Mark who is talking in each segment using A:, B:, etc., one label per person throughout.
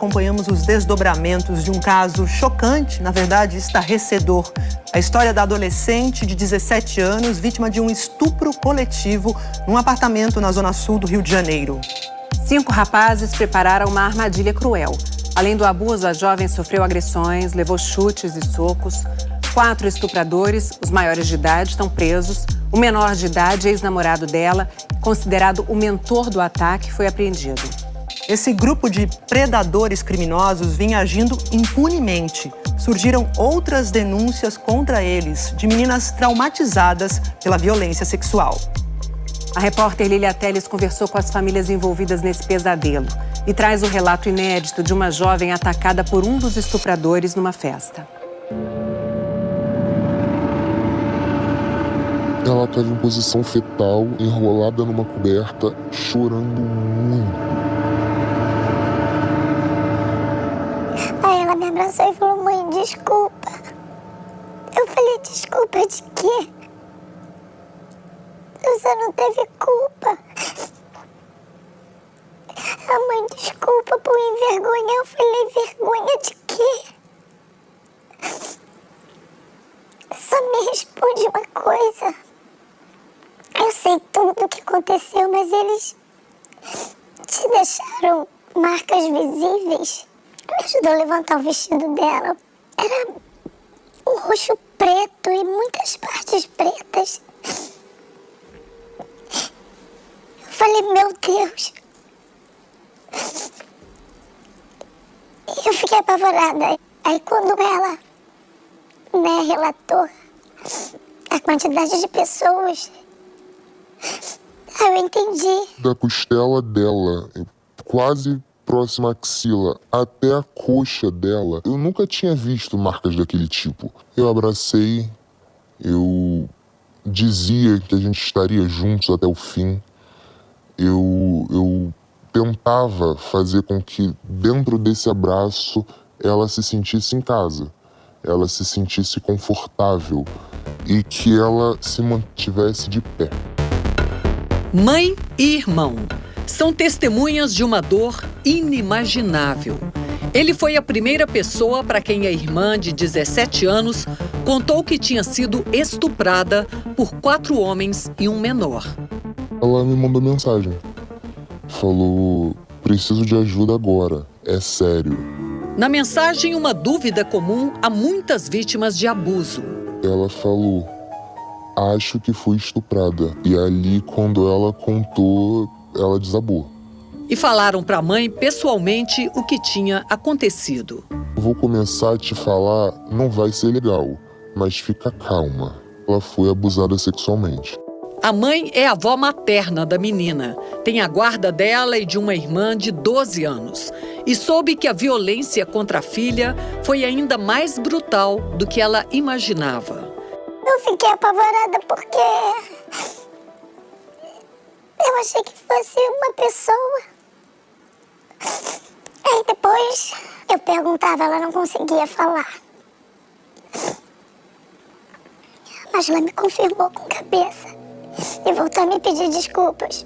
A: acompanhamos os desdobramentos de um caso chocante, na verdade estarrecedor. A história da adolescente de 17 anos, vítima de um estupro coletivo num apartamento na zona sul do Rio de Janeiro.
B: 5 rapazes prepararam uma armadilha cruel. Além do abuso, a jovem sofreu agressões, levou chutes e socos. 4 estupradores, os maiores de idade, estão presos. O menor de idade, ex-namorado dela, considerado o mentor do ataque, foi apreendido.
A: Esse grupo de predadores criminosos vinha agindo impunemente. Surgiram outras denúncias contra eles, de meninas traumatizadas pela violência sexual.
B: A repórter Lília Teles conversou com as famílias envolvidas nesse pesadelo e traz o relato inédito de uma jovem atacada por um dos estupradores numa festa.
C: Ela estava em posição fetal, enrolada numa coberta, chorando muito.
D: Aí ela me abraçou e falou: mãe, desculpa. Eu falei: desculpa de quê? Você não teve culpa. A mãe, desculpa por envergonhar. Eu falei: vergonha de quê? Só me responde uma coisa. Eu sei tudo o que aconteceu, mas eles te deixaram marcas visíveis. Me ajudou a levantar o vestido dela. Era um roxo preto e muitas partes pretas. Eu falei: meu Deus. E eu fiquei apavorada. Aí quando ela relatou a quantidade de pessoas, eu entendi.
C: Da costela dela, quase próxima à axila, até a coxa dela, eu nunca tinha visto marcas daquele tipo. Eu abracei, eu dizia que a gente estaria juntos até o fim. Eu tentava fazer com que dentro desse abraço ela se sentisse em casa, ela se sentisse confortável e que ela se mantivesse de pé.
E: Mãe e irmão são testemunhas de uma dor inimaginável. Ele foi a primeira pessoa para quem a irmã, de 17 anos, contou que tinha sido estuprada por 4 homens e um menor.
C: Ela me mandou mensagem. Falou: preciso de ajuda agora, é sério.
E: Na mensagem, uma dúvida comum a muitas vítimas de abuso.
C: Ela falou: acho que fui estuprada. E ali, quando ela contou, ela desabou.
E: E falaram para a mãe pessoalmente o que tinha acontecido.
C: Vou começar a te falar, não vai ser legal, mas fica calma. Ela foi abusada sexualmente.
E: A mãe é a avó materna da menina. Tem a guarda dela e de uma irmã de 12 anos. E soube que a violência contra a filha foi ainda mais brutal do que ela imaginava.
D: Eu fiquei apavorada porque eu achei que fosse uma pessoa. Aí depois eu perguntava, ela não conseguia falar. Mas ela me confirmou com cabeça e voltou a me pedir desculpas,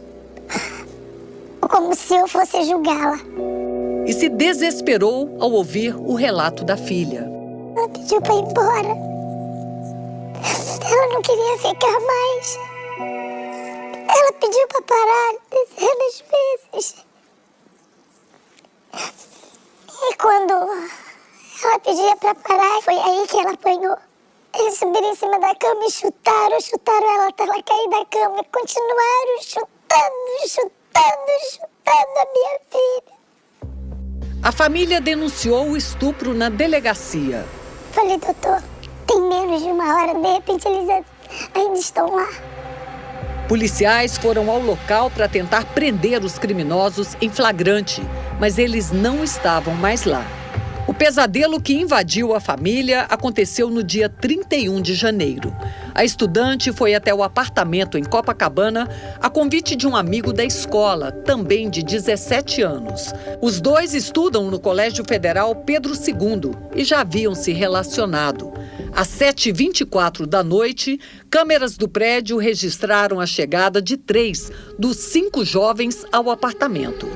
D: como se eu fosse julgá-la.
E: E se desesperou ao ouvir o relato da filha.
D: Ela pediu para ir embora. Ela não queria ficar mais. Ela pediu para parar dezenas de vezes. E quando ela pedia para parar, foi aí que ela apanhou. Eles subiram em cima da cama e chutaram ela até ela cair da cama. E continuaram chutando a minha filha.
E: A família denunciou o estupro na delegacia.
D: Falei: doutor, tem menos de uma hora, de repente eles ainda estão lá.
E: Policiais foram ao local para tentar prender os criminosos em flagrante, mas eles não estavam mais lá. O pesadelo que invadiu a família aconteceu no dia 31 de janeiro. A estudante foi até o apartamento em Copacabana a convite de um amigo da escola, também de 17 anos. Os dois estudam no Colégio Federal Pedro II e já haviam se relacionado. Às 7h24 da noite, câmeras do prédio registraram a chegada de 3 dos 5 jovens ao apartamento.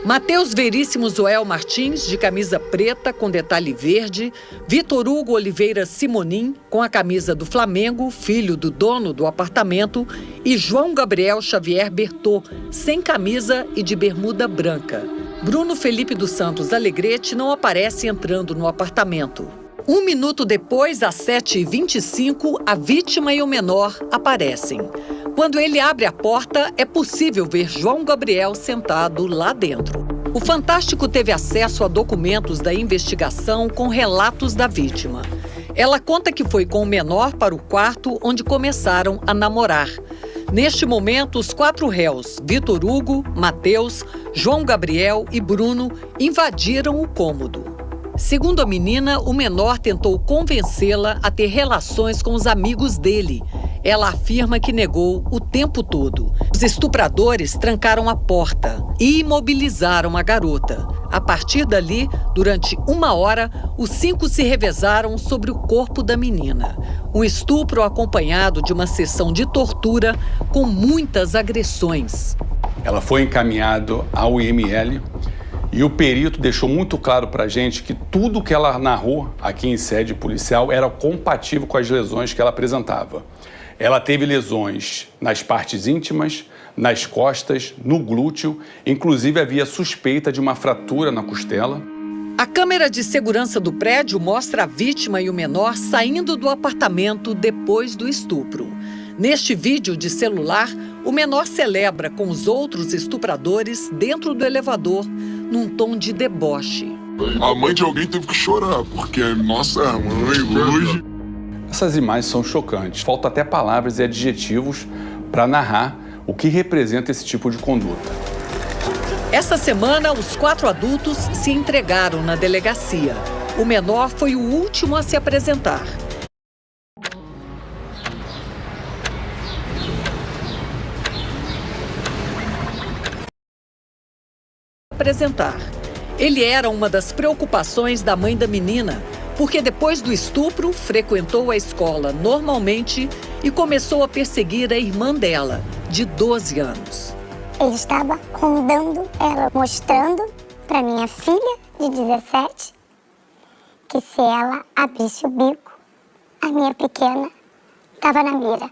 E: Matheus Veríssimo Zoel Martins, de camisa preta com detalhe verde. Vitor Hugo Oliveira Simonim, com a camisa do Flamengo, filho do dono do apartamento. E João Gabriel Xavier Bertô, sem camisa e de bermuda branca. Bruno Felipe dos Santos Alegrete não aparece entrando no apartamento. 1 minuto depois, às 7h25, a vítima e o menor aparecem. Quando ele abre a porta, é possível ver João Gabriel sentado lá dentro. O Fantástico teve acesso a documentos da investigação com relatos da vítima. Ela conta que foi com o menor para o quarto onde começaram a namorar. Neste momento, os 4 réus, Vitor Hugo, Matheus, João Gabriel e Bruno, invadiram o cômodo. Segundo a menina, o menor tentou convencê-la a ter relações com os amigos dele. Ela afirma que negou o tempo todo. Os estupradores trancaram a porta e imobilizaram a garota. A partir dali, durante 1 hora, os 5 se revezaram sobre o corpo da menina. Um estupro acompanhado de uma sessão de tortura com muitas agressões.
F: Ela foi encaminhada ao IML e o perito deixou muito claro para a gente que tudo que ela narrou aqui em sede policial era compatível com as lesões que ela apresentava. Ela teve lesões nas partes íntimas, nas costas, no glúteo, inclusive havia suspeita de uma fratura na costela.
E: A câmera de segurança do prédio mostra a vítima e o menor saindo do apartamento depois do estupro. Neste vídeo de celular, o menor celebra com os outros estupradores dentro do elevador, num tom de deboche.
C: A mãe de alguém teve que chorar, porque nossa mãe hoje...
F: Essas imagens são chocantes. Faltam até palavras e adjetivos para narrar o que representa esse tipo de conduta.
E: Essa semana, os 4 adultos se entregaram na delegacia. O menor foi o último a se apresentar. Ele era uma das preocupações da mãe da menina, porque depois do estupro, frequentou a escola normalmente e começou a perseguir a irmã dela, de 12 anos.
D: Ele estava rondando ela, mostrando para minha filha, de 17, que se ela abrisse o bico, a minha pequena estava na mira.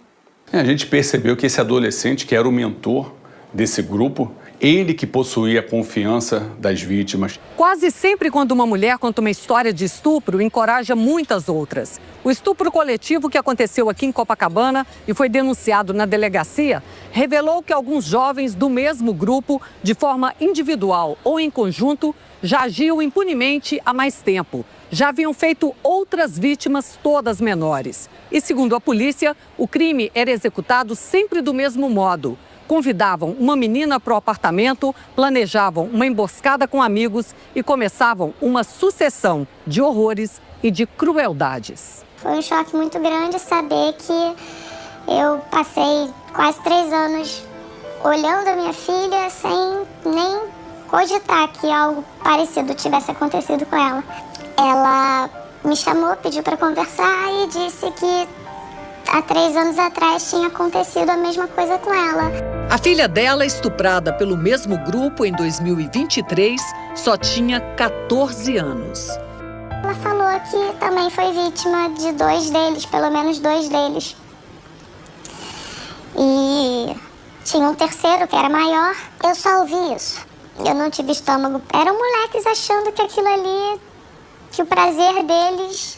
F: A gente percebeu que esse adolescente, que era o mentor desse grupo, ele que possuía a confiança das vítimas.
B: Quase sempre quando uma mulher conta uma história de estupro, encoraja muitas outras. O estupro coletivo que aconteceu aqui em Copacabana e foi denunciado na delegacia, revelou que alguns jovens do mesmo grupo, de forma individual ou em conjunto, já agiam impunemente há mais tempo. Já haviam feito outras vítimas, todas menores. E segundo a polícia, o crime era executado sempre do mesmo modo. Convidavam uma menina para o apartamento, planejavam uma emboscada com amigos e começavam uma sucessão de horrores e de crueldades.
D: Foi um choque muito grande saber que eu passei quase 3 anos olhando a minha filha sem nem cogitar que algo parecido tivesse acontecido com ela. Ela me chamou, pediu para conversar e disse que há 3 anos atrás tinha acontecido a mesma coisa com ela.
E: A filha dela, estuprada pelo mesmo grupo em 2023, só tinha 14 anos.
D: Ela falou que também foi vítima de 2 deles, pelo menos 2 deles. E tinha um terceiro que era maior. Eu só ouvi isso. Eu não tive estômago. Eram moleques achando que aquilo ali, que o prazer deles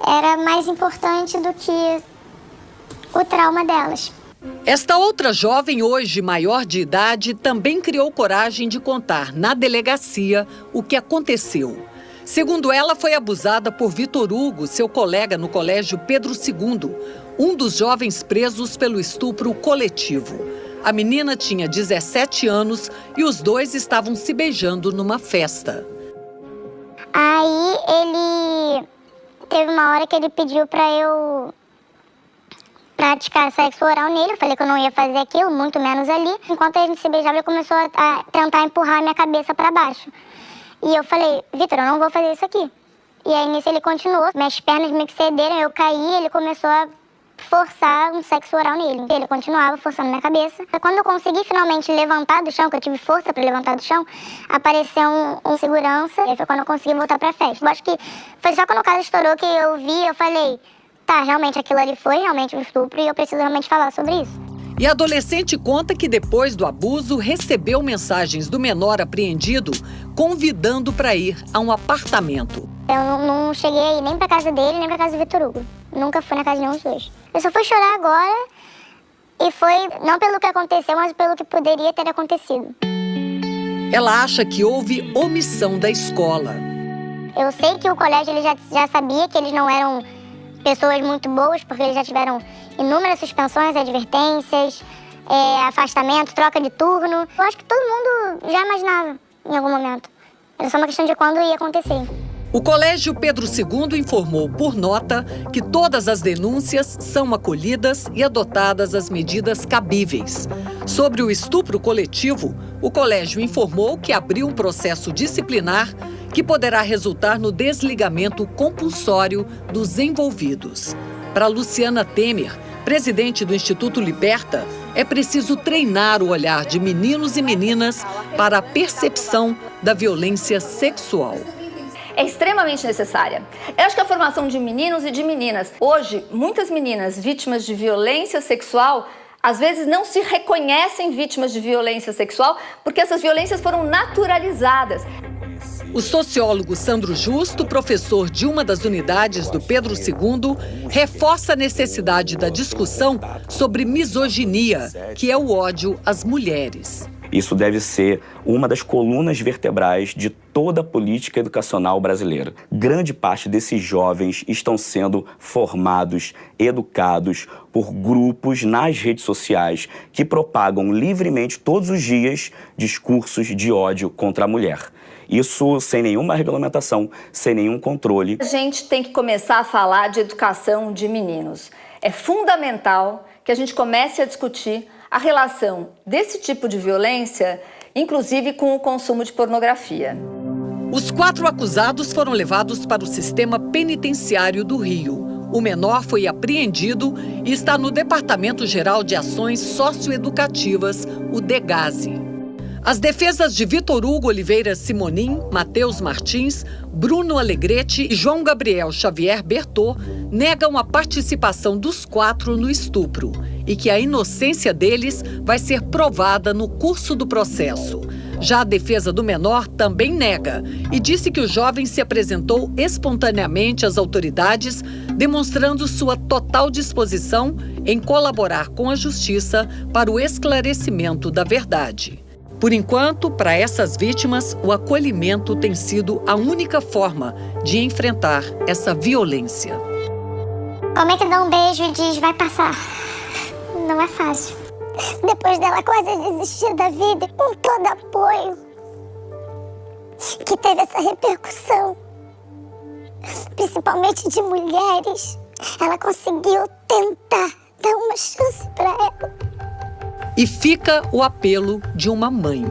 D: era mais importante do que o trauma delas.
E: Esta outra jovem, hoje maior de idade, também criou coragem de contar na delegacia o que aconteceu. Segundo ela, foi abusada por Vitor Hugo, seu colega no colégio Pedro II, um dos jovens presos pelo estupro coletivo. A menina tinha 17 anos e os dois estavam se beijando numa festa.
D: Aí ele teve uma hora que ele pediu para eu praticar sexo oral nele. Eu falei que eu não ia fazer aquilo, muito menos ali. Enquanto a gente se beijava, ele começou a tentar empurrar a minha cabeça para baixo. E eu falei, Vitor, eu não vou fazer isso aqui. E aí nisso ele continuou, minhas pernas meio que cederam, eu caí, ele começou a forçar um sexo oral nele. Ele continuava forçando minha cabeça. Quando eu consegui finalmente levantar do chão, que eu tive força para levantar do chão, apareceu um segurança, e foi quando eu consegui voltar pra festa. Eu acho que foi só quando o caso estourou que eu vi, eu falei, tá, realmente aquilo ali foi realmente um estupro e eu preciso realmente falar sobre isso.
E: E a adolescente conta que depois do abuso recebeu mensagens do menor apreendido convidando para ir a um apartamento.
D: Eu não cheguei nem pra casa dele, nem pra casa do Vitor Hugo. Nunca fui na casa de nenhum dos dois. Eu só fui chorar agora e foi não pelo que aconteceu, mas pelo que poderia ter acontecido.
E: Ela acha que houve omissão da escola.
D: Eu sei que o colégio ele já sabia que eles não eram pessoas muito boas, porque eles já tiveram inúmeras suspensões, advertências, afastamento, troca de turno. Eu acho que todo mundo já imaginava em algum momento. Era só uma questão de quando ia acontecer.
E: O Colégio Pedro II informou por nota que todas as denúncias são acolhidas e adotadas as medidas cabíveis. Sobre o estupro coletivo, o colégio informou que abriu um processo disciplinar que poderá resultar no desligamento compulsório dos envolvidos. Para Luciana Temer, presidente do Instituto Liberta, é preciso treinar o olhar de meninos e meninas para a percepção da violência sexual.
G: É extremamente necessária. Eu acho que a formação de meninos e de meninas. Hoje, muitas meninas vítimas de violência sexual, às vezes não se reconhecem vítimas de violência sexual porque essas violências foram naturalizadas.
E: O sociólogo Sandro Justo, professor de uma das unidades do Pedro II, reforça a necessidade da discussão sobre misoginia, que é o ódio às mulheres.
H: Isso deve ser uma das colunas vertebrais de toda a política educacional brasileira. Grande parte desses jovens estão sendo formados, educados por grupos nas redes sociais que propagam livremente todos os dias discursos de ódio contra a mulher. Isso sem nenhuma regulamentação, sem nenhum controle.
G: A gente tem que começar a falar de educação de meninos. É fundamental que a gente comece a discutir a relação desse tipo de violência, inclusive com o consumo de pornografia.
E: Os 4 acusados foram levados para o sistema penitenciário do Rio. O menor foi apreendido e está no Departamento Geral de Ações Socioeducativas, o DEGASE. As defesas de Vitor Hugo Oliveira Simonim, Matheus Martins, Bruno Alegrete e João Gabriel Xavier Bertô negam a participação dos 4 no estupro e que a inocência deles vai ser provada no curso do processo. Já a defesa do menor também nega e disse que o jovem se apresentou espontaneamente às autoridades, demonstrando sua total disposição em colaborar com a justiça para o esclarecimento da verdade. Por enquanto, para essas vítimas, o acolhimento tem sido a única forma de enfrentar essa violência.
D: Como é que dá um beijo e diz, vai passar? Não é fácil. Depois dela quase desistir da vida, com todo apoio, que teve essa repercussão, principalmente de mulheres, ela conseguiu tentar dar uma chance para ela.
E: E fica o apelo de uma mãe.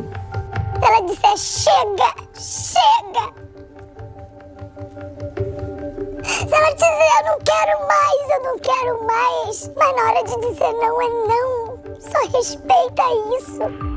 D: Ela disse, chega, chega. Se ela dizer, eu não quero mais, mas na hora de dizer não é não. Só respeita isso.